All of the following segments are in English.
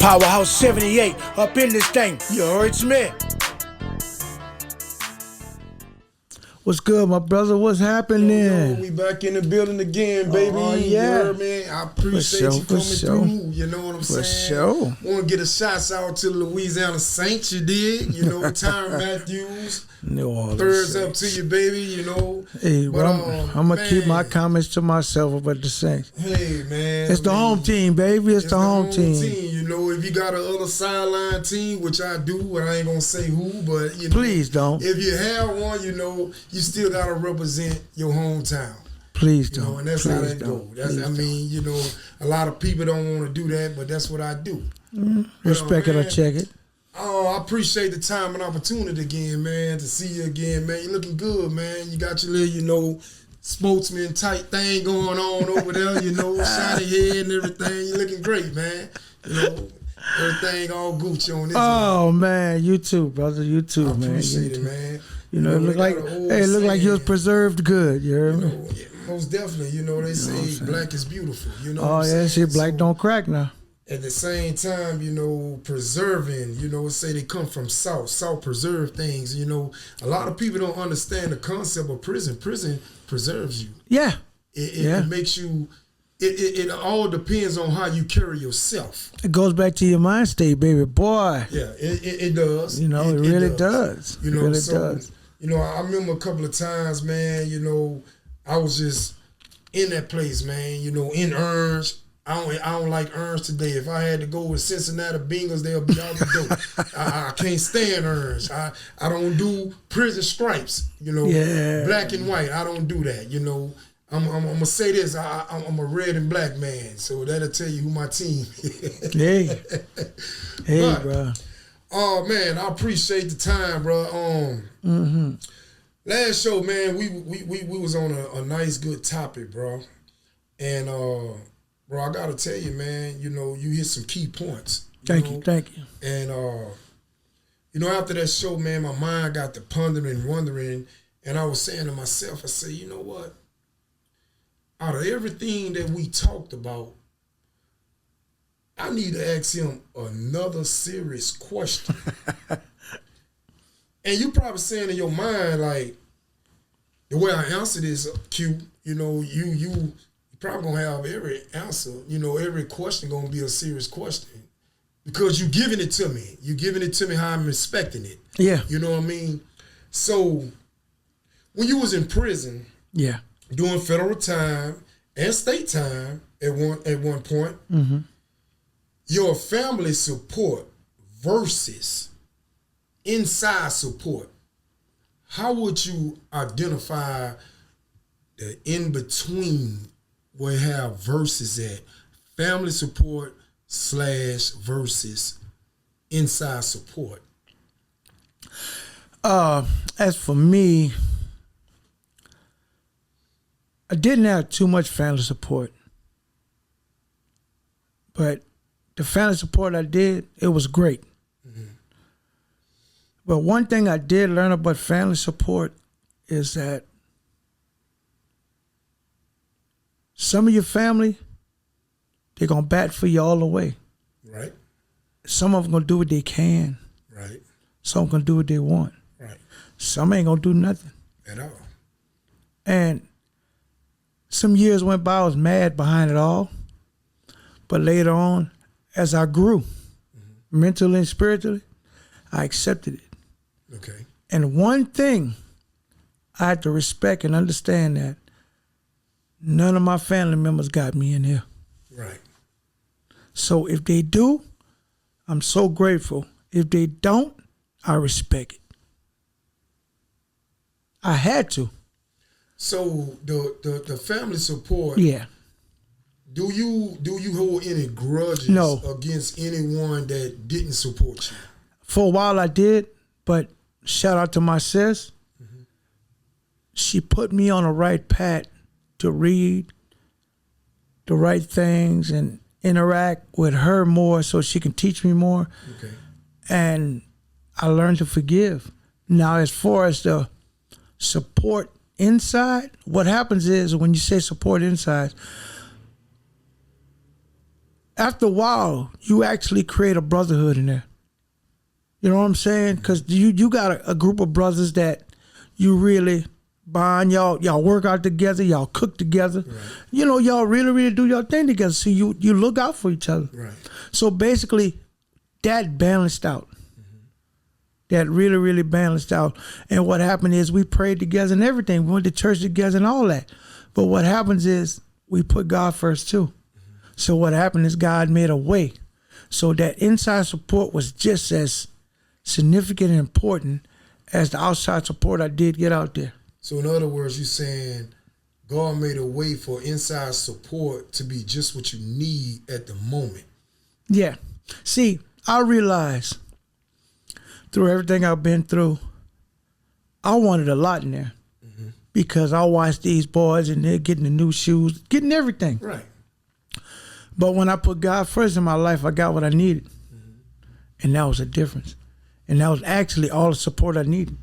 Powerhouse 78 up in this thing. You heard me? What's good, my brother? What's happening? Yo, we back in the building again, baby. Oh, yeah. You heard me? I appreciate you coming through. You know what I'm saying? sure. Want to get a shots out to the Louisiana Saints, you did. You know, Tyrann Matthews. New Orleans Thirds Saints. up to you, baby, you know. Hey, But, I'm going to keep my man. comments to myself about the Saints. Hey, man. It's the home team, baby. It's the home team. You know, if you got a other sideline team, which I do, and I ain't going to say who, but, you know. Please don't. If you have one, you know, you still got to represent your hometown. Please You don't. know, and that's Please how that don't. goes. Please I mean, you know, a lot of people don't want to do that, but that's what I do. Respect it or man. check it. Oh, I appreciate the time and opportunity again, man, to see you again, man. You're looking good, man. You got your little, you know, sportsman type thing going on over there, you know, shiny head and everything. You're looking great, man. You know, everything all Gucci on this. Oh, man. You too, brother. You too, I man. appreciate You it, too. man. You know, it look like, it look like you was preserved good. You heard me? know, yeah, most definitely. You know, they say black is beautiful. You know what Oh, I'm yeah. saying? Shit, black So, don't crack now. at the same time, you know, preserving, you know, say they come from South. South preserve things, you know. A lot of people don't understand the concept of prison. Prison preserves you. Yeah. It makes you, it all depends on how you carry yourself. It goes back to your mind state, baby. Boy. Yeah, it does. You know, it really does. You It know, really so, does. you know, I remember a couple of times, man, you know, I was just in that place, man, you know, in Orange. I don't like Orange today. If I had to go with Cincinnati Bengals, they'll be out the door. I can't stand Orange. I don't do prison stripes, you know, black and white. I don't do that, you know. I'm going to say this. I'm a red and black man, so that'll tell you who my team is. Hey. Hey, But, bro. Oh, man, I appreciate the time, bro. Last show, man, we was on a nice, good topic, bro. And, bro, I got to tell you, man, you know, you hit some key points. Thank you. And, you know, after that show, man, my mind got to pondering, wondering, and I was saying to myself, I said, you know what? Out of everything that we talked about, I need to ask him another serious question. And you probably saying in your mind, like, the way I answer this, Q, you know, you probably gonna have every answer, you know, every question gonna be a serious question. Because you giving it to me. You giving it to me how I'm expecting it. Yeah. You know what I mean? So when you was in prison, Yeah. doing federal time and state time at one point, your family support versus inside support, how would you identify the in-between where you have versus at? Family support / versus inside support. As for me, I didn't have too much family support. But the family support I did, it was great. But one thing I did learn about family support is that some of your family, they're going to bat for you all the way. Right. Some of them going to do what they can. Right. Some going to do what they want. Right. Some ain't going to do nothing. At all. And some years went by, I was mad behind it all. But later on, as I grew, mentally and spiritually, I accepted it. Okay. And one thing I had to respect and understand that none of my family members got me in here. Right. So if they do, I'm so grateful. If they don't, I respect it. I had to. So the family support. Yeah. Do you hold any grudges No. against anyone that didn't support you? For a while I did, but shout out to my sis. She put me on the right path to read the right things and interact with her more so she can teach me more. Okay. And I learned to forgive. Now, as far as the support inside, what happens is when you say support inside, after a while, you actually create a brotherhood in there. You know what I'm saying? Because you got a group of brothers that you really bond. Y'all work out together. Y'all cook together. Right. You know, y'all really do your thing together. So you look out for each other. Right. So basically, that balanced out. That really balanced out. And what happened is we prayed together and everything. We went to church together and all that. But what happens is we put God first too. So what happened is God made a way. So that inside support was just as significant and important as the outside support I did get out there. So in other words, you're saying God made a way for inside support to be just what you need at the moment. Yeah. See, I realized through everything I've been through, I wanted a lot in there because I watched these boys and they're getting the new shoes, getting everything. Right. But when I put God first in my life, I got what I needed. And that was a difference. And that was actually all the support I needed.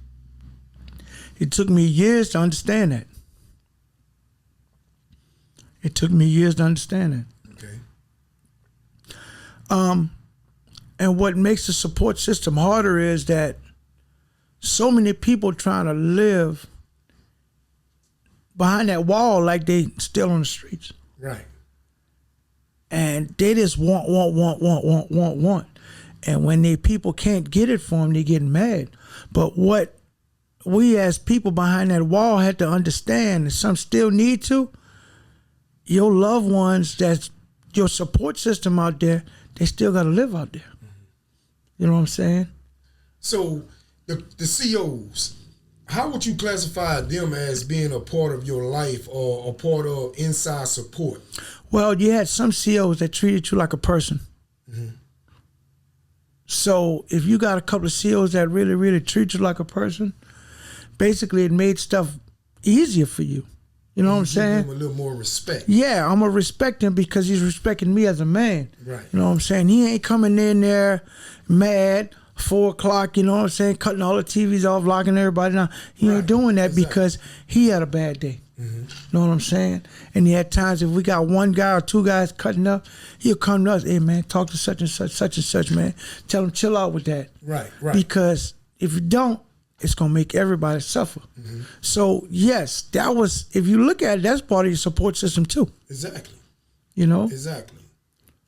It took me years to understand that. It took me years to understand that. Okay. And what makes the support system harder is that so many people trying to live behind that wall like they still on the streets. Right. And they just want. And when they people can't get it for them, they get mad. But what we as people behind that wall had to understand, and some still need to, your loved ones, that's your support system out there, they still got to live out there. You know what I'm saying? So the COs, how would you classify them as being a part of your life or a part of inside support? Well, you had some COs that treated you like a person. So if you got a couple of COs that really treat you like a person, basically it made stuff easier for you. You know what I'm saying? Give him a little more respect. Yeah, I'm going to respect him because he's respecting me as a man. Right. You know what I'm saying? He ain't coming in there mad, 4 o'clock, you know what I'm saying, cutting all the TVs off, locking everybody down. He ain't doing that because he had a bad day. You know what I'm saying? And he had times if we got one guy or two guys cutting up, he'll come to us, hey man, talk to such and such, man. Tell him chill out with that. Right. Because if you don't, it's going to make everybody suffer. So, yes, that was, if you look at it, that's part of your support system too. Exactly. You know? Exactly.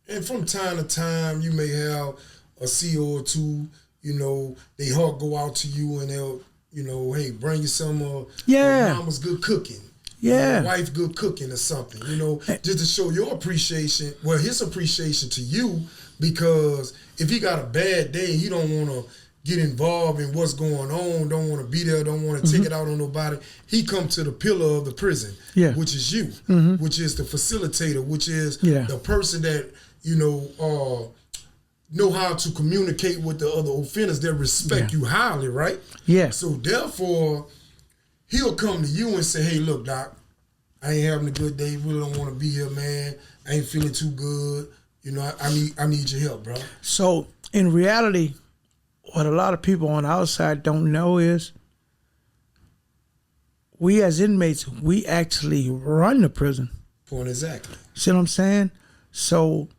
And from time to time, you may have a CO or two, you know, they heart go out to you and they'll, you know, hey, bring you some mama's good cooking. Yeah. Wife good cooking or something, you know, just to show your appreciation, well, his appreciation to you, because if he got a bad day, he don't want to get involved in what's going on, don't want to be there, don't want to take it out on nobody. He come to the pillar of the prison, which is you, which is the facilitator, which is the person that, you know how to communicate with the other offenders that respect you highly, right? Yeah. So therefore, he'll come to you and say, hey, look, Doc, I ain't having a good day, really don't want to be here, man. I ain't feeling too good. You know, I need your help, bro. So in reality, what a lot of people on the outside don't know is we as inmates, we actually run the prison. Point exactly. See what I'm saying? So,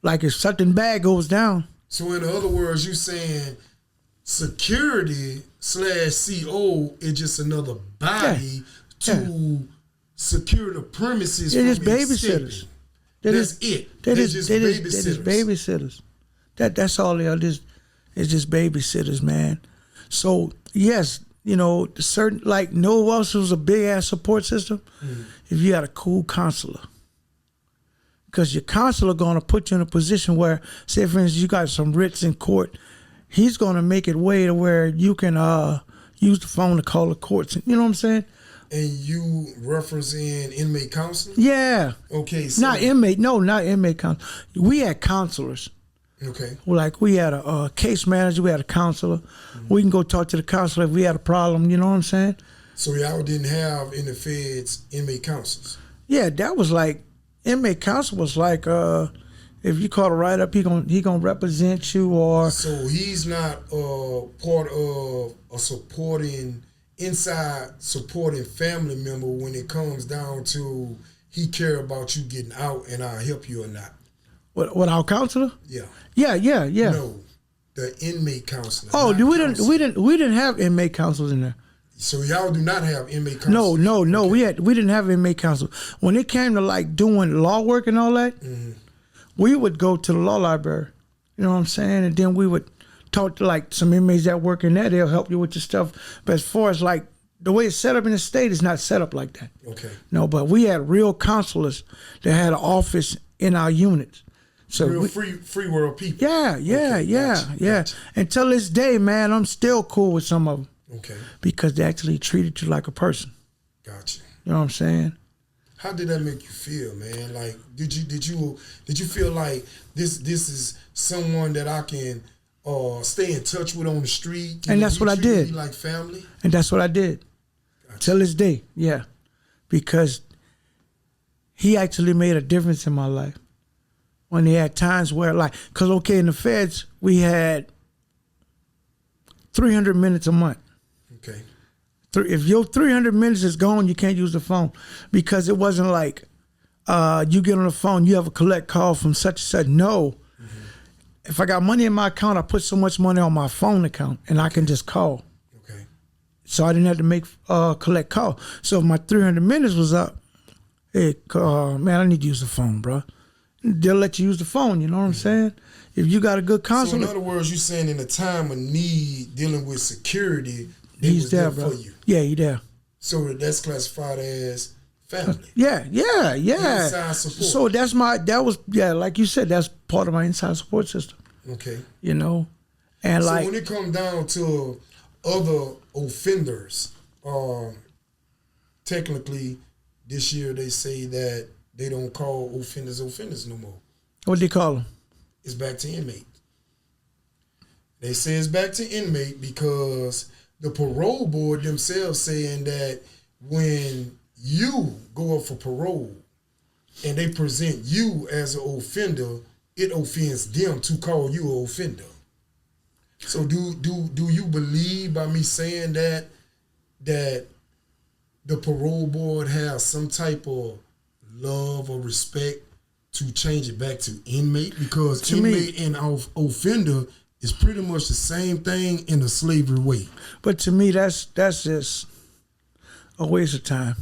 like if something bad goes down. So in other words, you saying security /CO is just another body to secure the premises. They're from just babysitters. That's it. They're just babysitters. That's all they are. It's just babysitters, man. So yes, you know, certain like no else was a big ass support system. If you had a cool counselor, because your counselor gonna put you in a position where, say for instance, you got some writs in court, he's gonna make it way to where you can use the phone to call the courts. You know what I'm saying? And you referencing inmate counseling? Yeah. Okay. So Not inmate counselor. We had counselors. Okay. Like we had a case manager, we had a counselor. We can go talk to the counselor if we had a problem, you know what I'm saying? So y'all didn't have in the feds inmate counselors? Yeah, that was like, inmate counsel was like, if you call a write-up, he gonna represent you or... So he's not part of a supporting family member when it comes down to he care about you getting out and I'll help you or not. What our counselor? Yeah. Yeah. No, the inmate counselor. Oh, not we counselor. didn't have inmate counselors in there. So y'all do not have inmate counselors? No. Okay. We didn't have inmate counsel. When it came to like doing law work and all that, we would go to the law library. You know what I'm saying? And then we would talk to like some inmates that work in there. They'll help you with your stuff. But as far as like the way it's set up in the state, it's not set up like that. Okay. No, but we had real counselors that had an office in our units. So Real free world people. Yeah. Gotcha. Until this day, man, I'm still cool with some of them Okay. because they actually treated you like a person. Gotcha. You know what I'm saying? How did that make you feel, man? Like, did you feel like this is someone that I can stay in touch with on the street? And that's what I did. Me like family. And that's what I did. Gotcha. Till this day, yeah. Because he actually made a difference in my life. When he had times where, like, because, okay, in the feds, we had 300 minutes a month. Okay. If your 300 minutes is gone, you can't use the phone. Because it wasn't like you get on the phone, you have a collect call from such and such. No. If I got money in my account, I put so much money on my phone account, and I can just call. Okay. So I didn't have to make collect call. So if my 300 minutes was up, hey, man, I need to use the phone, bro. They'll let you use the phone, you know what I'm saying? If you got a good So counselor. in other words, you're saying in a time of need, dealing with security, they He's was there, there bro. for you. Yeah, he there. So that's classified as family. Yeah. Inside support. So like you said, that's part of my inside support system, Okay. you know? And So like, when it comes down to other offenders, technically this year they say that they don't call offenders no more. what do you call them? It's back to inmate. They say it's back to inmate because the parole board themselves saying that when you go up for parole and they present you as an offender, it offends them to call you an offender. So do you believe by me saying that the parole board has some type of love or respect to change it back to inmate? Because To inmate and offender is pretty much the same thing in a slavery way. But to me, that's just a waste of time.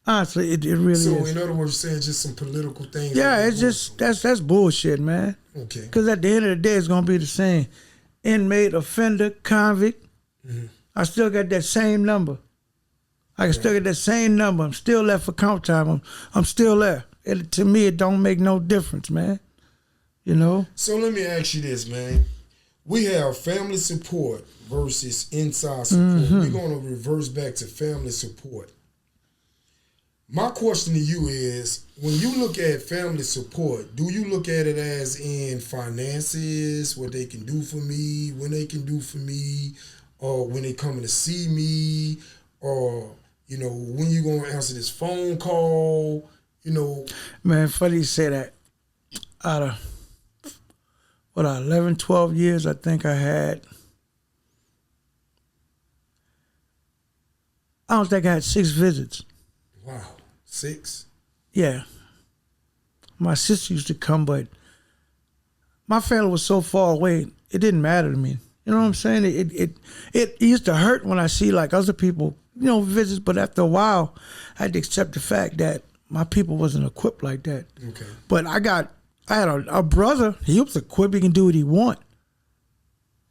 Honestly, it really So is. in other words, you're saying just some political things. Yeah, that it's are going just that's bullshit, man. on. Okay. Because at the end of the day, it's gonna be the same. Inmate, offender, convict. I still got that same number. I can still get that same number. I'm still there for count time. I'm still there. To me, it don't make no difference, man. You know? So let me ask you this, man. We have family support versus inside support. We're going to reverse back to family support. My question to you is, when you look at family support, do you look at it as in finances, what they can do for me, when they can do for me, or when they coming to see me, or, you know, when you going to answer this phone call, you know? Man, funny you say that. Out of, 11, 12 years, I think I had, I don't think I had 6 visits. Wow. 6? Yeah. My sister used to come, but my family was so far away, it didn't matter to me. You know what I'm saying? It used to hurt when I see like other people, you know, visits, but after a while, I had to accept the fact that my people wasn't equipped like that. Okay. But I had a brother, he was equipped, he can do what he want.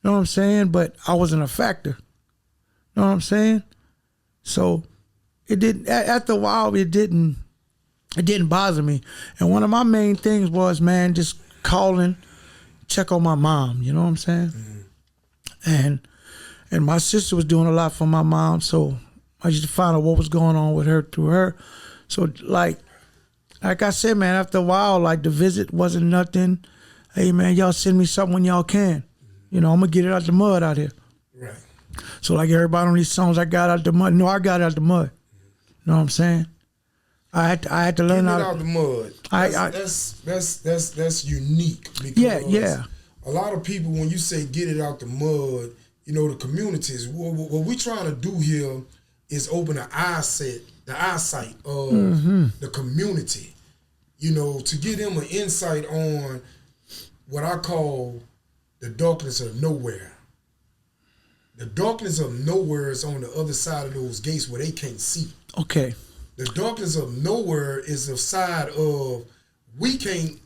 You know what I'm saying? But I wasn't a factor. You know what I'm saying? So it didn't, after a while, it didn't bother me. And one of my main things was, man, just calling, check on my mom, you know what I'm saying? And my sister was doing a lot for my mom, so I used to find out what was going on with her through her. So like I said, man, after a while, like the visit wasn't nothing. Hey man, y'all send me something when y'all can. You know, I'm gonna get it out the mud out here. Right. So like everybody on these songs, I got out the mud. No, I got out the mud. You know what I'm saying? I had to learn Getting it how out the mud. That's unique because yeah. a lot of people, when you say get it out the mud, you know, the communities, what we trying to do here is open the eyesight of the community. you know, to give them an insight on what I call the darkness of nowhere. The darkness of nowhere is on the other side of those gates where they can't see. Okay. The darkness of nowhere is the side of we can't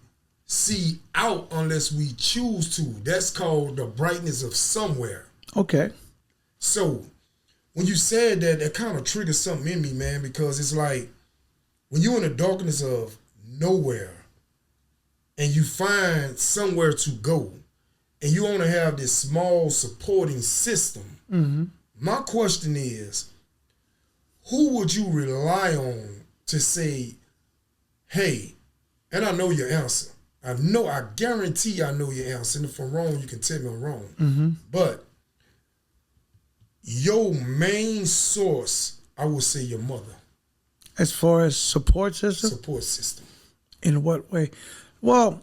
see out unless we choose to. That's called the brightness of somewhere. Okay. So when you said that, that kind of triggered something in me, man, because it's like when you're in the darkness of nowhere and you find somewhere to go and you only have this small supporting system, my question is, who would you rely on to say, hey, and I know your answer. I guarantee I know your answer. And if I'm wrong, you can tell me I'm wrong. But your main source, I would say your mother. As far as support system? Support system. In what way? Well,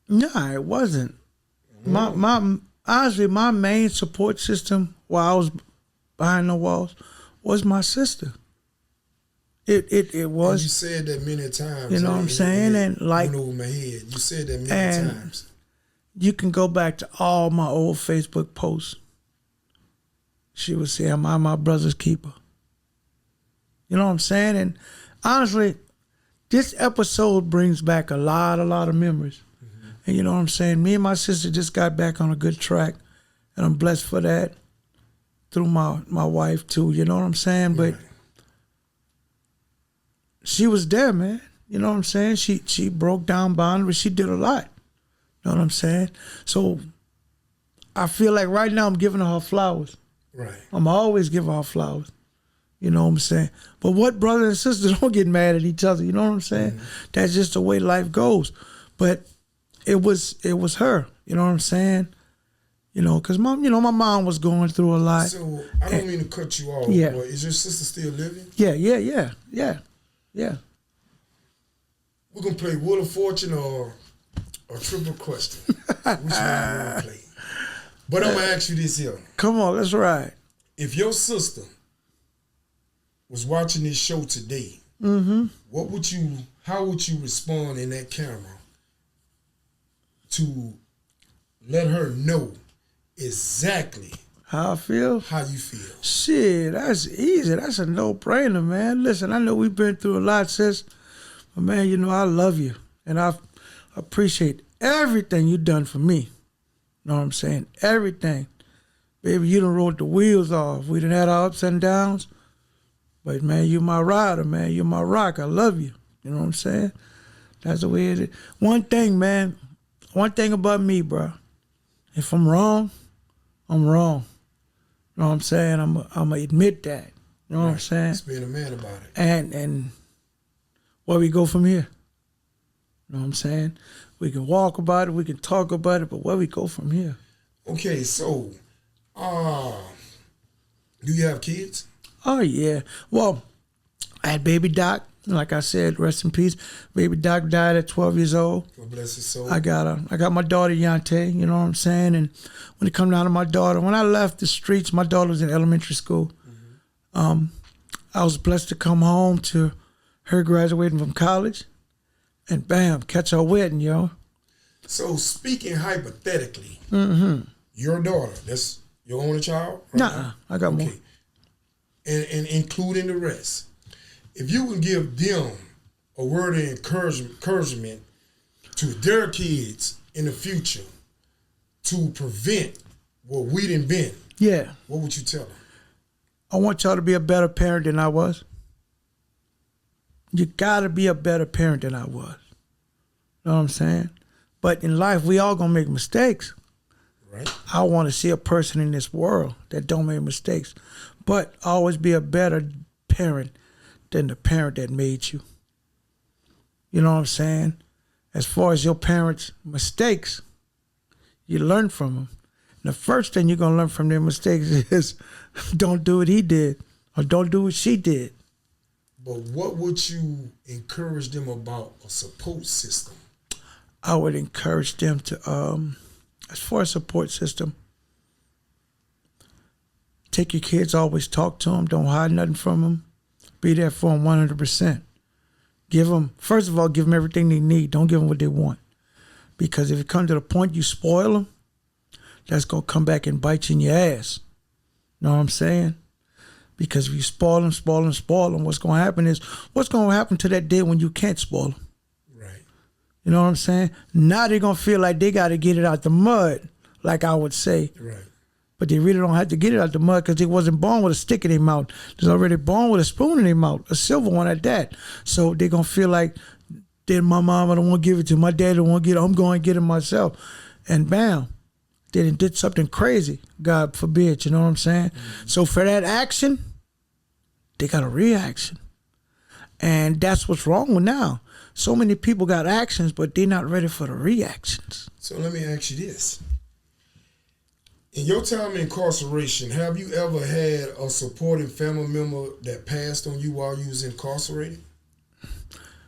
no, it wasn't. My honestly, my main support system while I was behind the walls was my sister. It was. And you said that many times. You know what I'm saying? And like, went over my head. You said that many times. You can go back to all my old Facebook posts. She would say, "Am I my brother's keeper?" You know what I'm saying? And honestly, this episode brings back a lot of memories. And you know what I'm saying? Me and my sister just got back on a good track, and I'm blessed for that through my wife too. You know what I'm saying? But she was there, man. You know what I'm saying? She broke down boundaries. She did a lot. You know what I'm saying? So I feel like right now I'm giving her flowers. Right. I'm always giving her flowers. You know what I'm saying? But what brother and sister don't get mad at each other? You know what I'm saying? That's just the way life goes. But it was her. You know what I'm saying? You know, because my mom was going through a lot. So I don't mean to cut you off. Yeah. But is your sister still living? Yeah. We're gonna play Wheel of Fortune or Triple Question. Which one you wanna play? But I'm gonna ask you this here. Come on, let's ride. If your sister was watching this show today, how would you respond in that camera to let her know exactly how I feel? How you feel? Shit, that's easy. That's a no-brainer, man. Listen, I know we've been through a lot, sis. But, man, you know, I love you. And I appreciate everything you done for me. You know what I'm saying? Everything. Baby, you done rode the wheels off. We done had our ups and downs. But, man, you my rider, man. You're my rock. I love you. You know what I'm saying? That's the way it is. One thing, man. One thing about me, bro. If I'm wrong, I'm wrong. You know what I'm saying? I'm going to admit that. You know what I'm saying? Just being a man about it. And where we go from here? You know what I'm saying? We can walk about it, we can talk about it, but where we go from here? Okay, so, do you have kids? Oh, yeah. Well, I had baby Doc. Like I said, rest in peace. Baby Doc died at 12 years old. God bless his soul. I got my daughter, Yante, you know what I'm saying? And when it come down to my daughter, when I left the streets, my daughter was in elementary school. I was blessed to come home to her graduating from college and bam, catch her wedding, yo. So speaking hypothetically, your daughter, that's your only child? Right Nah, I got more. And including the rest. If you can give them a word of encouragement to their kids in the future to prevent what we done been, what would you tell them? I want y'all to be a better parent than I was. You gotta be a better parent than I was. Know what I'm saying? But in life, we all gonna make mistakes. Right. I want to see a person in this world that don't make mistakes, but always be a better parent than the parent that made you. You know what I'm saying? As far as your parents' mistakes, you learn from them. And the first thing you're going to learn from their mistakes is don't do what he did or don't do what she did. But what would you encourage them about a support system? I would encourage them to, as far as support system, take your kids, always talk to them, don't hide nothing from them. Be there for them 100%. Give them, first of all, give them everything they need. Don't give them what they want. Because if it comes to the point you spoil them, that's going to come back and bite you in your ass. Know what I'm saying? Because if you spoil them, what's going to happen is, what's going to happen to that day when you can't spoil them? Right. You know what I'm saying? Now they're going to feel like they got to get it out the mud, like I would say. Right. But they really don't have to get it out the mud because they wasn't born with a stick in their mouth. They're already born with a spoon in their mouth, a silver one at that. So they're going to feel like, then my mama don't want to give it to my dad don't want to get it. I'm going to get it myself. And bam, they did something crazy. God forbid, you know what I'm saying? Mm-hmm. So for that action, they got a reaction. And that's what's wrong with now. So many people got actions, but they're not ready for the reactions. So let me ask you this. In your time in incarceration, have you ever had a supporting family member that passed on you while you was incarcerated?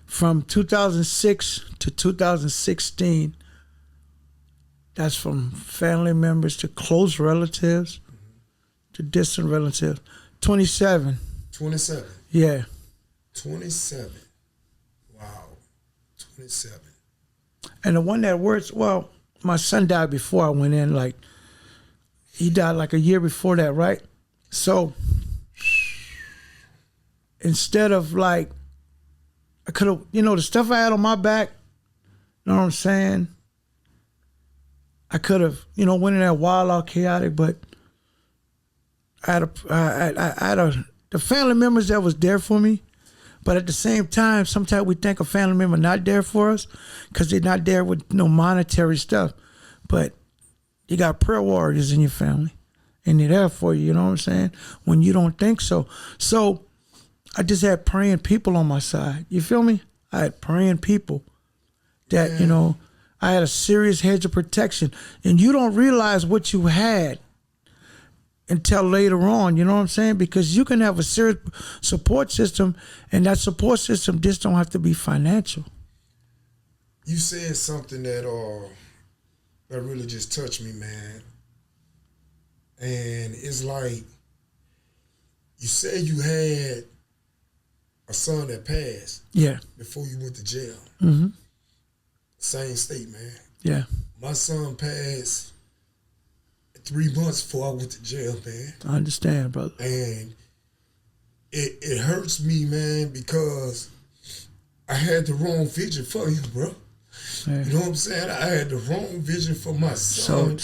From 2006 to 2016, that's from family members to close relatives to distant relatives. 27. 27? Yeah. 27. Wow. 27. And the one that works, well, my son died before I went in, like, he died like a year before that, right? So instead of like, I could have, the stuff I had on my back, you know what I'm saying? I could have, went in there wild out, chaotic, but I had the family members that was there for me. But at the same time, sometimes we think a family member not there for us because they're not there with no monetary stuff. But you got prayer warriors in your family, and they're there for you, you know what I'm saying? When you don't think so. So I just had praying people on my side. You feel me? I had praying people that, I had a serious hedge of protection. And you don't realize what you had until later on, you know what I'm saying? Because you can have a serious support system, and that support system just don't have to be financial. You said something that really just touched me, man. And it's like, you said you had a son that passed. Yeah. Before you went to jail. Mm-hmm. Same state, man. Yeah. My son passed 3 months before I went to jail, man. I understand, brother. And it hurts me, man, because I had the wrong vision for you, bro. Man. You know what I'm saying? I had the wrong vision for my son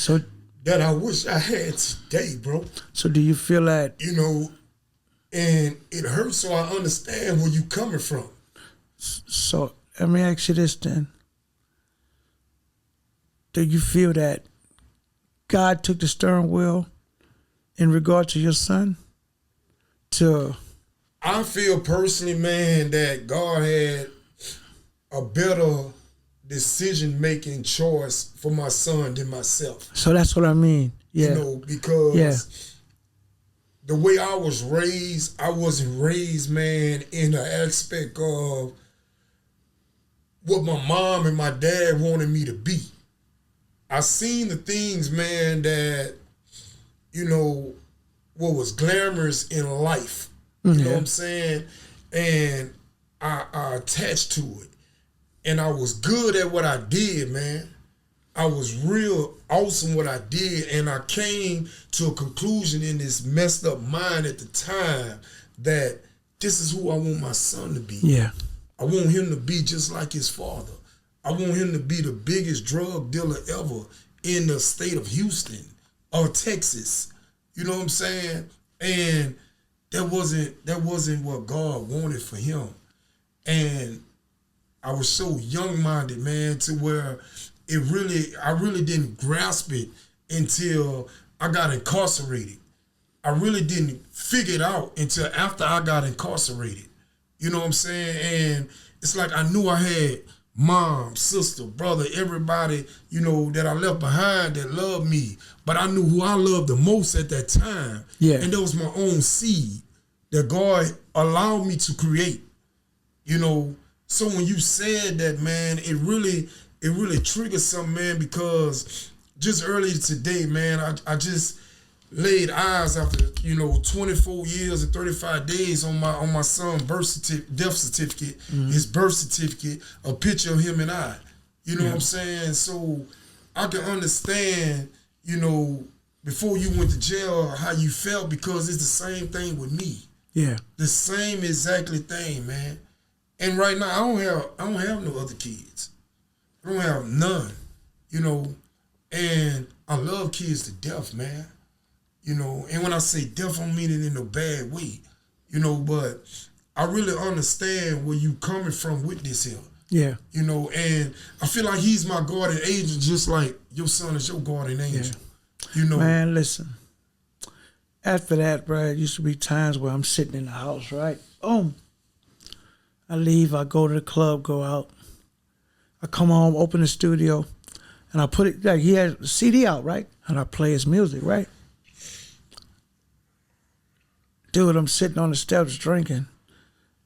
that I wish I had today, bro. So do you feel that? And it hurts, so I understand where you coming from. So let me ask you this then. Do you feel that God took the steering wheel in regard to your son? I feel personally, man, that God had a better decision-making choice for my son than myself. So that's what I mean. Yeah. Because the way I was raised, I wasn't raised, man, in the aspect of what my mom and my dad wanted me to be. I seen the things, man, that, what was glamorous in life. You know what I'm saying? And I attached to it. And I was good at what I did, man. I was real awesome what I did. And I came to a conclusion in this messed up mind at the time that this is who I want my son to be. Yeah. I want him to be just like his father. I want him to be the biggest drug dealer ever in the state of Houston or Texas. You know what I'm saying? And that wasn't what God wanted for him. And I was so young-minded, man, to where I really didn't grasp it until I got incarcerated. I really didn't figure it out until after I got incarcerated. You know what I'm saying? And it's like I knew I had mom, sister, brother, everybody, that I left behind that loved me. But I knew who I loved the most at that time. Yeah. And that was my own seed that God allowed me to create. So when you said that, man, it really triggered something, man, because just earlier today, man, laid eyes after 24 years and 35 days on my son's death certificate, his birth certificate, a picture of him and I. You know what I'm saying? So I can understand, before you went to jail, how you felt, because it's the same thing with me. Yeah. The same exactly thing, man. And right now I don't have no other kids. I don't have none. And I love kids to death, man. And when I say death, I don't mean it in a bad way. But I really understand where you coming from with this here. Yeah. And I feel like he's my guardian angel, just like your son is your guardian angel. Man, listen. After that, bro, it used to be times where I'm sitting in the house, right? Boom. I leave, I go to the club, go out. I come home, open the studio, and I put it, like, he had a CD out, right? And I play his music, right? Dude, I'm sitting on the steps drinking,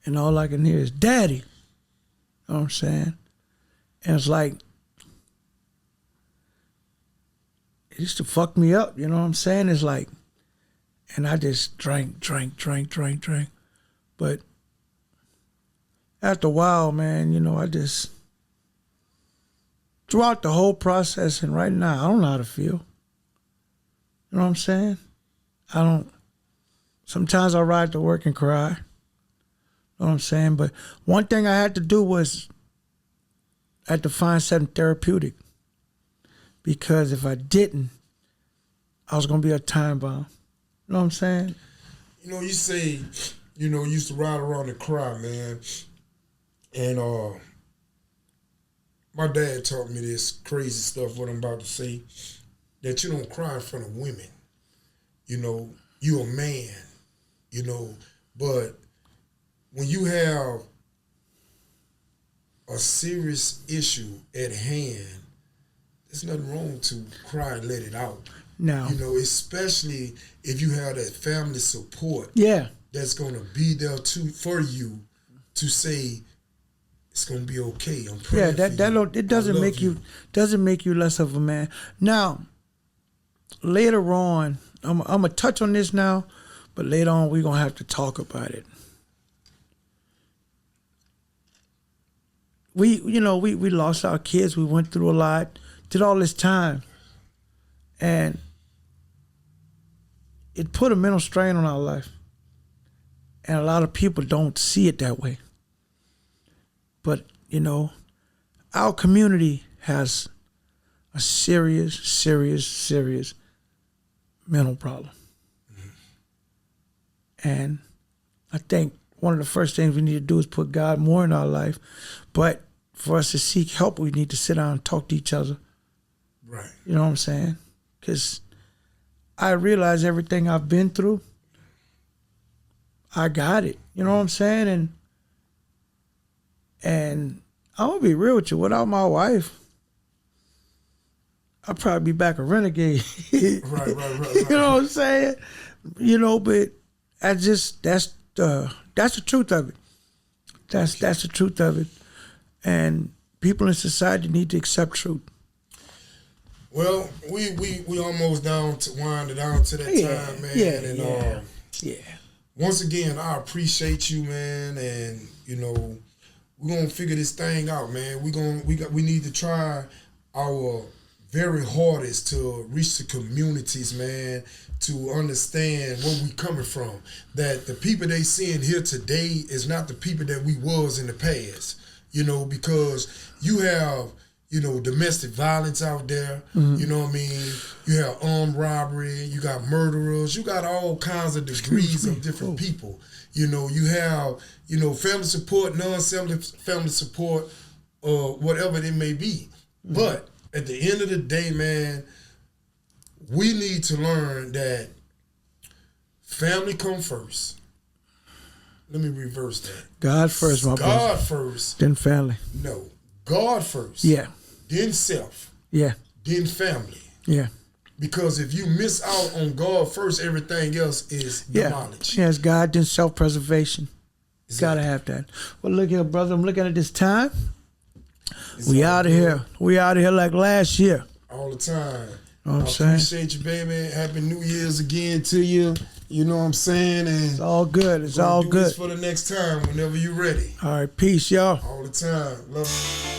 and all I can hear is, Daddy. You know what I'm saying? And it's like, it used to fuck me up, you know what I'm saying? It's like, and I just drank. But after a while, man, I just, throughout the whole process and right now, I don't know how to feel. You know what I'm saying? Sometimes I ride to work and cry. You know what I'm saying? But one thing I had to do was I had to find something therapeutic. Because if I didn't, I was going to be a time bomb. You know what I'm saying? You say, you used to ride around and cry, man. And my dad taught me this crazy stuff, what I'm about to say, that you don't cry in front of women. You a man, but when you have a serious issue at hand, there's nothing wrong to cry and let it out. No. Especially if you have that family support. Yeah. That's gonna be there for you to say it's gonna be okay. I'm praying for you. It doesn't make you less of a man. Now, later on, I'm gonna touch on this now, but later on we're gonna have to talk about it. We lost our kids. We went through a lot, did all this time, and it put a mental strain on our life. And a lot of people don't see it that way. But, our community has a serious mental problem. And I think one of the first things we need to do is put God more in our life. But for us to seek help, we need to sit down and talk to each other. Right. You know what I'm saying? Because I realize everything I've been through, I got it. You know what I'm saying? And I'm going to be real with you. Without my wife, I'd probably be back a renegade. Right. You know what I'm saying? But that's the truth of it. That's the truth of it. And people in society need to accept truth. Well, we almost winded down to that time, man. Yeah. Once again, I appreciate you, man, and we're gonna figure this thing out, man. We need to try our very hardest to reach the communities, man, to understand where we coming from. That the people they seeing here today is not the people that we was in the past. Because you have domestic violence out there. Mm-hmm. You know what I mean? You have armed robbery. You got murderers. You got all kinds of degrees of different people. You have, family support, non-family support, whatever it may be. Mm-hmm. But at the end of the day, man, we need to learn that family come first. Let me reverse that. God first, my brother. God first. Then family. No. God first. Yeah. Then self. Yeah. Then family. Yeah. Because if you miss out on God first, everything else is demolished. Yeah, it's God, then self-preservation. Exactly. Gotta have that. Well, look here, brother. I'm looking at this time. It's we out of here. We out of here like last year. All the time. know what I'm I saying? appreciate you, baby. Happy New Year's again to you. You know what I'm saying? And It's all good. It's we'll all do good. this for the next time whenever you're ready. All right, peace, y'all. All the time. Love you.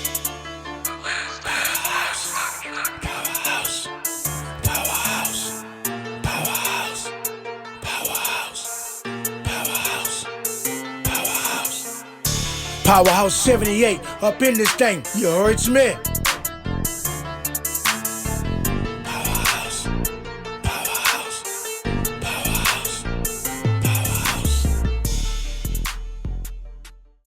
Powerhouse 78 up in this thing. You heard Smith.